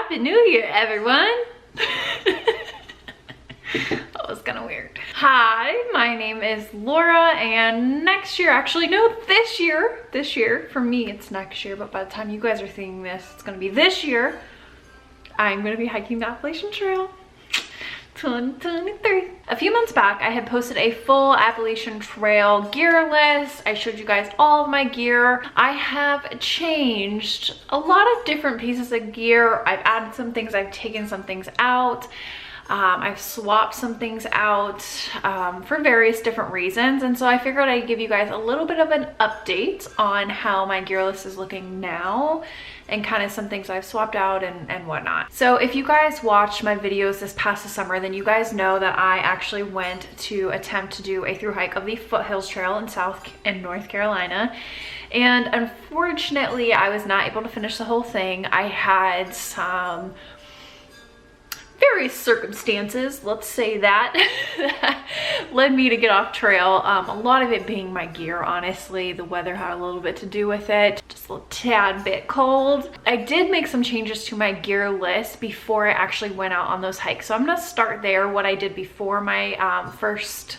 Happy New Year, everyone. That was kind of weird. Hi, my name is Laura, and next year, actually no, this year, for me it's next year, but by the time you guys are seeing this, it's gonna be this year, I'm gonna be hiking the Appalachian Trail 2023. A few months back, I had posted a full Appalachian Trail gear list. I showed you guys all of my gear. I have changed a lot of different pieces of gear. I've added some things, I've taken some things out. I've swapped some things out for various different reasons, and so I figured I'd give you guys a little bit of an update on how my gear list is looking now and kind of some things I've swapped out and whatnot. So if you guys watched my videos this past summer, then you guys know that I actually went to attempt to do a thru hike of the Foothills Trail in South and North Carolina. And unfortunately, I was not able to finish the whole thing. I had some various circumstances, let's say that led me to get off trail. A lot of it being my gear, honestly. The weather had a little bit to do with it. Just a little tad bit cold. I did make some changes to my gear list before I actually went out on those hikes. So I'm gonna start there, what I did before my first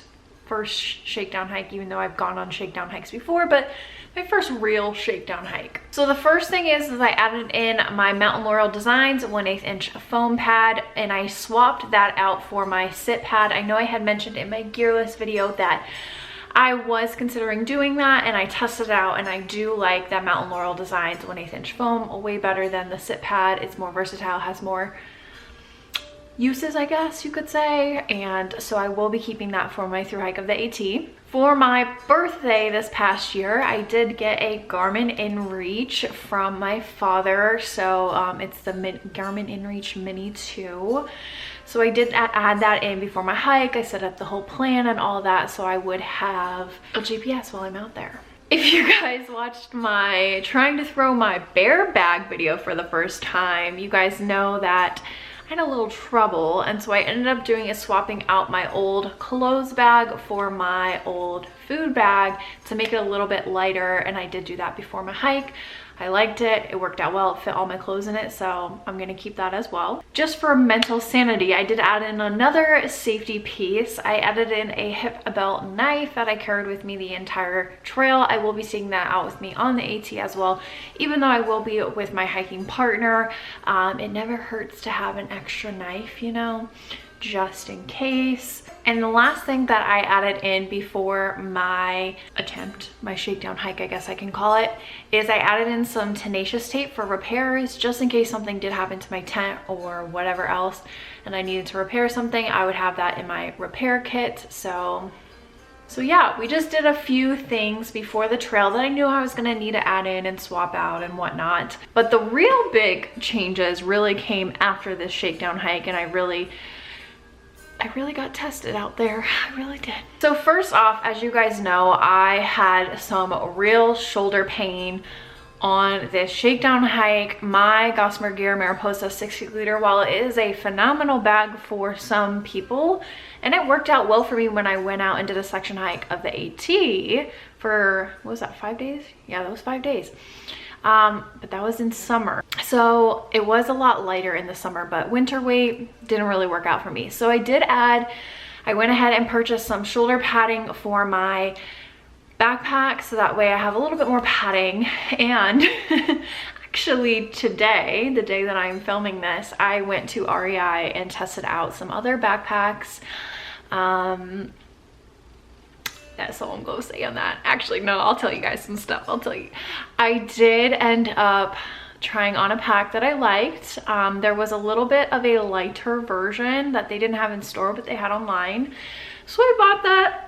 shakedown hike, even though I've gone on shakedown hikes before, but my first real shakedown hike. So the first thing is I added in my Mountain Laurel Designs 1/8 inch foam pad, and I swapped that out for my sit pad. I know I had mentioned in my gear list video that I was considering doing that, and I tested it out, and I do like that Mountain Laurel Designs 1/8 inch foam way better than the sit pad. It's more versatile, has more uses, I guess you could say, and so I will be keeping that for my thru hike of the AT. For my birthday this past year, I did get a Garmin InReach from my father. So it's the Garmin InReach Mini 2. So I did add that in before my hike. I set up the whole plan and all that, so I would have a GPS while I'm out there. If you guys watched my trying to throw my bear bag video for the first time, you guys know that I had a little trouble, and so I ended up doing is swapping out my old clothes bag for my old food bag to make it a little bit lighter, and I did do that before my hike. I liked it, it worked out well, it fit all my clothes in it, so I'm gonna keep that as well. Just for mental sanity, I did add in another safety piece. I added in a hip belt knife that I carried with me the entire trail. I will be taking that out with me on the AT as well, even though I will be with my hiking partner. It never hurts to have an extra knife, you know, just in case. And the last thing that I added in before my shakedown hike, I guess I can call it, is I added in some tenacious tape for repairs, just in case something did happen to my tent or whatever else and I needed to repair something. I would have that in my repair kit. So yeah, we just did a few things before the trail that I knew I was gonna need to add in and swap out and whatnot. But the real big changes really came after this shakedown hike, and I really got tested out there. I really did. So first off, as you guys know, I had some real shoulder pain on this shakedown hike. My Gossamer Gear Mariposa 60 liter, while it is a phenomenal bag for some people, and it worked out well for me when I went out and did a section hike of the AT for, what was that, 5 days? Yeah, that was 5 days. But that was in summer. So it was a lot lighter in the summer, but winter weight didn't really work out for me. So I went ahead and purchased some shoulder padding for my backpack, so that way I have a little bit more padding. And actually today, the day that I'm filming this, I went to REI and tested out some other backpacks. That's all I'm gonna say on that. Actually, no, I'll tell you guys some stuff. I'll tell you. I did end up trying on a pack that I liked. There was a little bit of a lighter version that they didn't have in store, but they had online. So I bought that.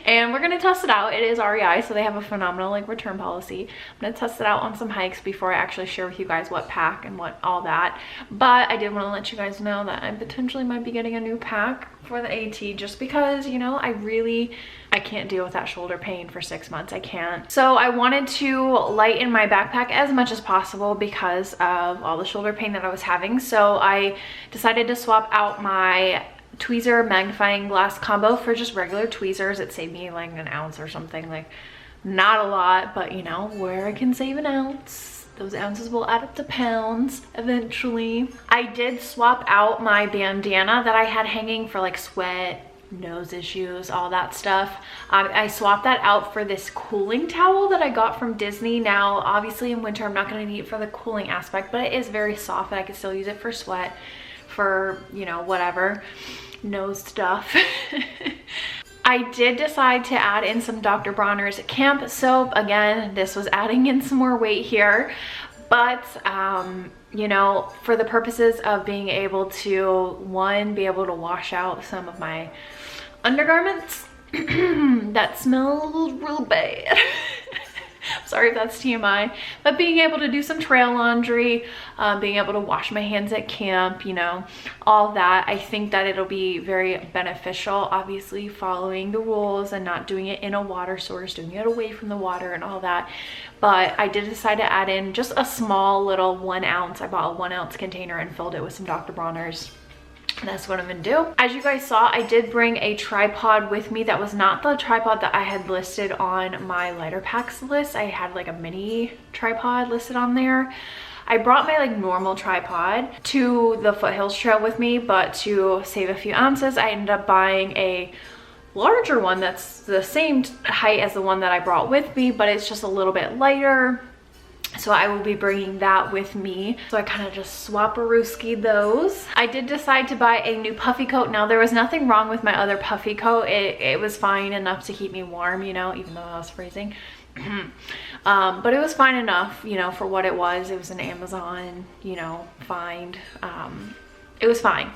And we're gonna test it out. It is REI, so they have a phenomenal return policy. I'm gonna test it out on some hikes before I actually share with you guys what pack and what all that. But I did want to let you guys know that I potentially might be getting a new pack for the AT, just because, you know, I can't deal with that shoulder pain for 6 months. I can't. So I wanted to lighten my backpack as much as possible because of all the shoulder pain that I was having. So I decided to swap out my tweezer magnifying glass combo for just regular tweezers. It saved me like an ounce or something, like not a lot, but you know, where I can save an ounce, Those ounces will add up to pounds eventually. I did swap out my bandana that I had hanging for like sweat, nose issues, all that stuff. I swapped that out for this cooling towel that I got from Disney. Now, obviously in winter, I'm not gonna need it for the cooling aspect, but it is very soft and I can still use it for sweat, for, you know, whatever, nose stuff. I did decide to add in some Dr. Bronner's camp soap. Again, this was adding in some more weight here, but you know, for the purposes of being able to, one, be able to wash out some of my undergarments that smell real bad. Sorry if that's TMI, but being able to do some trail laundry, being able to wash my hands at camp, you know, all that. I think that it'll be very beneficial, obviously following the rules and not doing it in a water source, doing it away from the water and all that. But I did decide to add in just a small little 1 ounce. I bought a 1 ounce container and filled it with some Dr. Bronner's. That's what I'm gonna do. As you guys saw, I did bring a tripod with me. That was not the tripod that I had listed on my lighter packs list. I had like a mini tripod listed on there. I brought my like normal tripod to the Foothills Trail with me, but to save a few ounces, I ended up buying a larger one that's the same height as the one that I brought with me, but it's just a little bit lighter. So I will be bringing that with me. So I kind of just swap-a-rooski those. I did decide to buy a new puffy coat. Now, there was nothing wrong with my other puffy coat. It was fine enough to keep me warm, you know, even though I was freezing. But it was fine enough, you know, for what it was. It was an Amazon, you know, find. It was fine.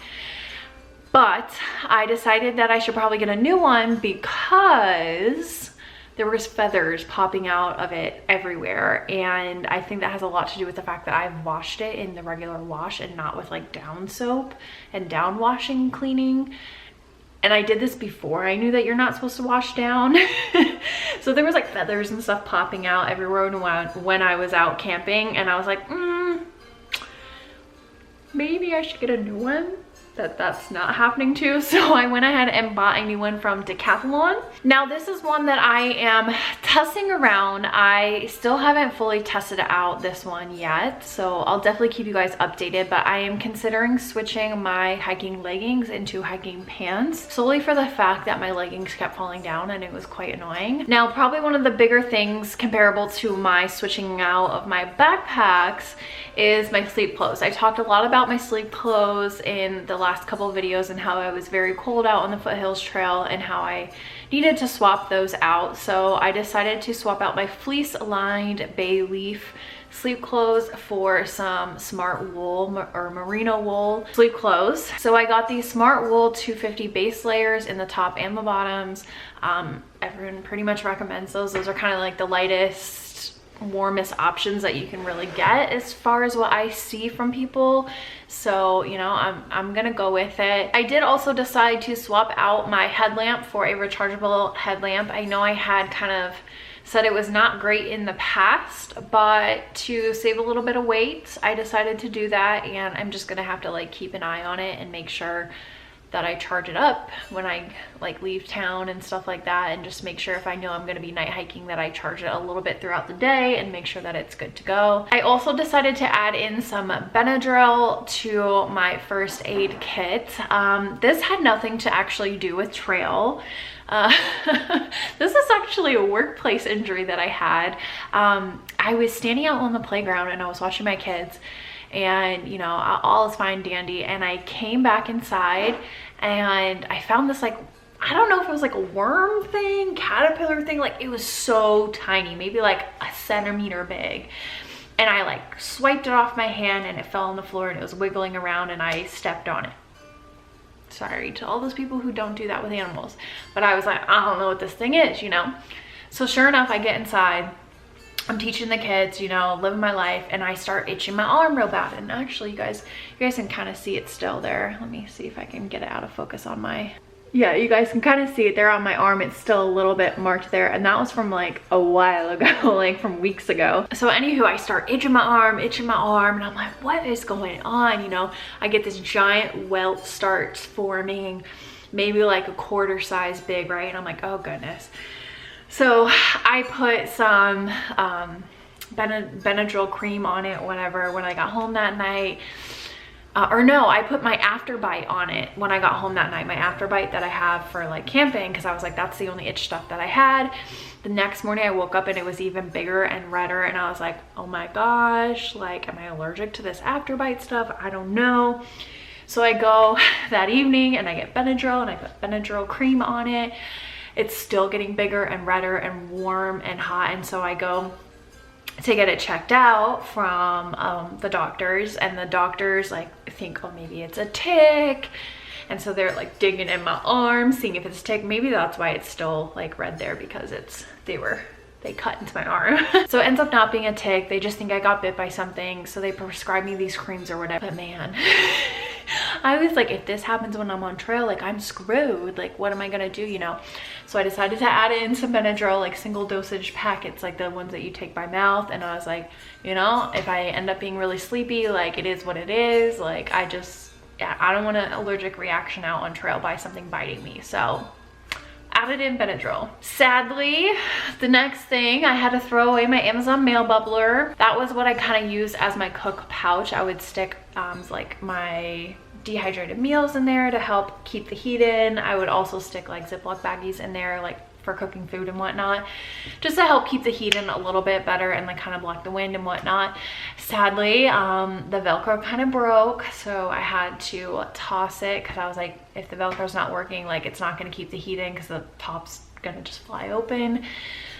But I decided that I should probably get a new one because there was feathers popping out of it everywhere, and I think that has a lot to do with the fact that I've washed it in the regular wash and not with like down soap and down washing cleaning. And I did this before I knew that you're not supposed to wash down. So there was like feathers and stuff popping out everywhere when I was out camping, and I was like, maybe I should get a new one that's not happening to. So I went ahead and bought a new one from Decathlon. Now, this is one that I am testing around. I still haven't fully tested out this one yet, so I'll definitely keep you guys updated, but I am considering switching my hiking leggings into hiking pants, solely for the fact that my leggings kept falling down and it was quite annoying. Now, probably one of the bigger things comparable to my switching out of my backpacks is my sleep clothes. I talked a lot about my sleep clothes in the last couple of videos and how I was very cold out on the Foothills Trail and how I needed to swap those out. So I decided to swap out my fleece lined bay leaf sleep clothes for some smart wool or merino wool sleep clothes. So I got these smart wool 250 base layers in the top and the bottoms. Everyone pretty much recommends those. Those are kind of like the lightest, warmest options that you can really get as far as what I see from people. So, you know, I'm gonna go with it. I did also decide to swap out my headlamp for a rechargeable headlamp. I know I had kind of said it was not great in the past, but to save a little bit of weight, I decided to do that, and I'm just gonna have to like keep an eye on it and make sure that I charge it up when I like leave town and stuff like that, and just make sure if I know I'm gonna be night hiking that I charge it a little bit throughout the day and make sure that it's good to go. I also decided to add in some Benadryl to my first aid kit. This had nothing to actually do with trail. This is actually a workplace injury that I had. I was standing out on the playground and I was watching my kids, and you know, all is fine dandy, and I came back inside and I found this, like, I don't know if it was like a worm thing, caterpillar thing, like it was so tiny, maybe like a centimeter big, and I like swiped it off my hand and it fell on the floor and it was wiggling around and I stepped on it. Sorry to all those people who don't do that with animals, but I was like, I don't know what this thing is, you know. So sure enough, I get inside, I'm teaching the kids, you know, living my life, and I start itching my arm real bad. And actually, you guys can kind of see it still there. Let me see if I can get it out of focus on my, yeah, you guys can kind of see it there on my arm. It's still a little bit marked there, and that was from like a while ago, like from weeks ago. So anywho, I start itching my arm, and I'm like, what is going on? You know, I get this giant welt starts forming, maybe like a quarter size big, right? And I'm like, oh goodness. So I put some Benadryl cream on it, whatever, when I got home that night. Or no, I put my Afterbite on it when I got home that night, my Afterbite that I have for like camping, because I was like, that's the only itch stuff that I had. The next morning I woke up and it was even bigger and redder, and I was like, oh my gosh, like, am I allergic to this Afterbite stuff? I don't know. So I go that evening and I get Benadryl and I put Benadryl cream on it. It's still getting bigger and redder and warm and hot, and so I go to get it checked out from the doctors, and the doctors like think, oh, maybe it's a tick, and so they're like digging in my arm, seeing if it's a tick. Maybe that's why it's still like red there, because they cut into my arm. So it ends up not being a tick. They just think I got bit by something, so they prescribe me these creams or whatever. But man, I was like, if this happens when I'm on trail, like, I'm screwed. Like, what am I gonna do, you know? So I decided to add in some Benadryl, like single dosage packets, like the ones that you take by mouth. And I was like, you know, if I end up being really sleepy, like, it is what it is. Like, yeah, I don't want an allergic reaction out on trail by something biting me. So added in Benadryl. Sadly, the next thing, I had to throw away my Amazon mail bubbler. That was what I kind of used as my cook pouch. I would stick like my dehydrated meals in there to help keep the heat in. I would also stick like Ziploc baggies in there, like for cooking food and whatnot, just to help keep the heat in a little bit better and like kind of block the wind and whatnot. Sadly, the Velcro kind of broke, so I had to toss it, because I was like, if the Velcro's not working, like, it's not going to keep the heat in, because the top's gonna just fly open.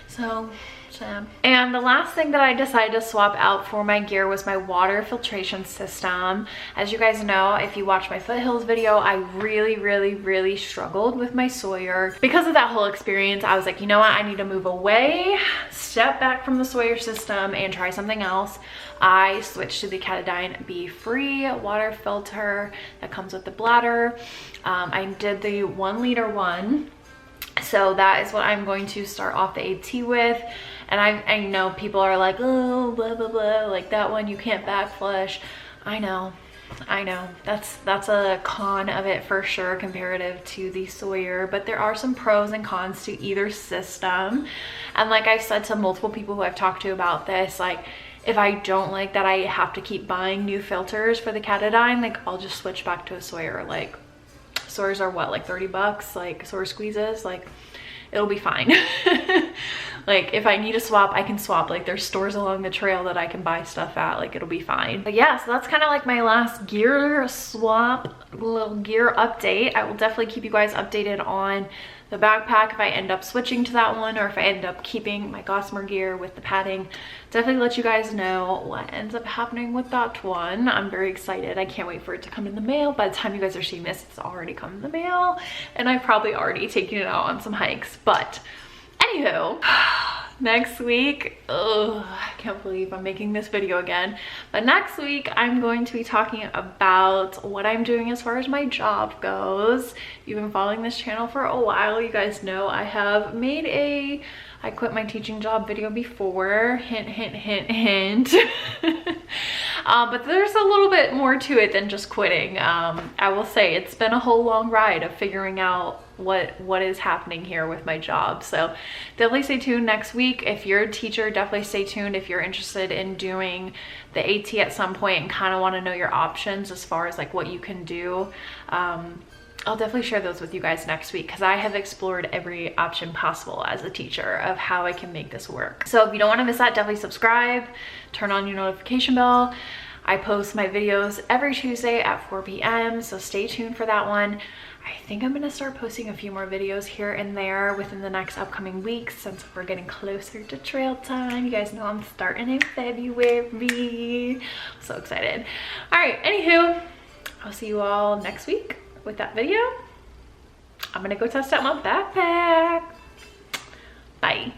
So sad. And the last thing that I decided to swap out for my gear was my water filtration system. As you guys know, if you watch my Foothills video, I really struggled with my Sawyer. Because of that whole experience, I was like, you know what, I need to move away, step back from the Sawyer system and try something else. I switched to the Katadyn Be-Free water filter that comes with the bladder. I did the 1 liter one. So that is what I'm going to start off the AT with. And I know people are like, oh, blah, blah, blah, like that one, you can't back flush. I know. That's a con of it for sure, comparative to the Sawyer, but there are some pros and cons to either system. And like I've said to multiple people who I've talked to about this, like, if I don't like that I have to keep buying new filters for the Katadyn, like, I'll just switch back to a Sawyer. Like, Sawyers are what, like 30 bucks, like Sawyer squeezes, like, it'll be fine. Like, if I need a swap, I can swap. Like, there's stores along the trail that I can buy stuff at, like, it'll be fine. But yeah, so that's kind of like my last gear swap, little gear update. I will definitely keep you guys updated on the backpack if I end up switching to that one, or if I end up keeping my Gossamer gear with the padding. Definitely let you guys know what ends up happening with that one. I'm very excited. I can't wait for it to come in the mail. By the time you guys are seeing this, it's already come in the mail, and I've probably already taken it out on some hikes. But anywho, next week, oh, I can't believe I'm making this video again. But next week, I'm going to be talking about what I'm doing as far as my job goes. You've been following this channel for a while. You guys know I have made a I quit my teaching job video before. Hint, hint, hint, hint. But there's a little bit more to it than just quitting. I will say it's been a whole long ride of figuring out what is happening here with my job. So definitely stay tuned next week. If you're a teacher, definitely stay tuned if you're interested in doing the AT at some point and kind of want to know your options as far as like what you can do. I'll definitely share those with you guys next week, because I have explored every option possible as a teacher of how I can make this work. So if you don't want to miss that, definitely subscribe, turn on your notification bell. I post my videos every Tuesday at 4 p.m. so stay tuned for that one. I think I'm going to start posting a few more videos here and there within the next upcoming weeks, since we're getting closer to trail time. You guys know I'm starting in February. I'm so excited. All right, anywho, I'll see you all next week with that video. I'm gonna go test out my backpack. Bye.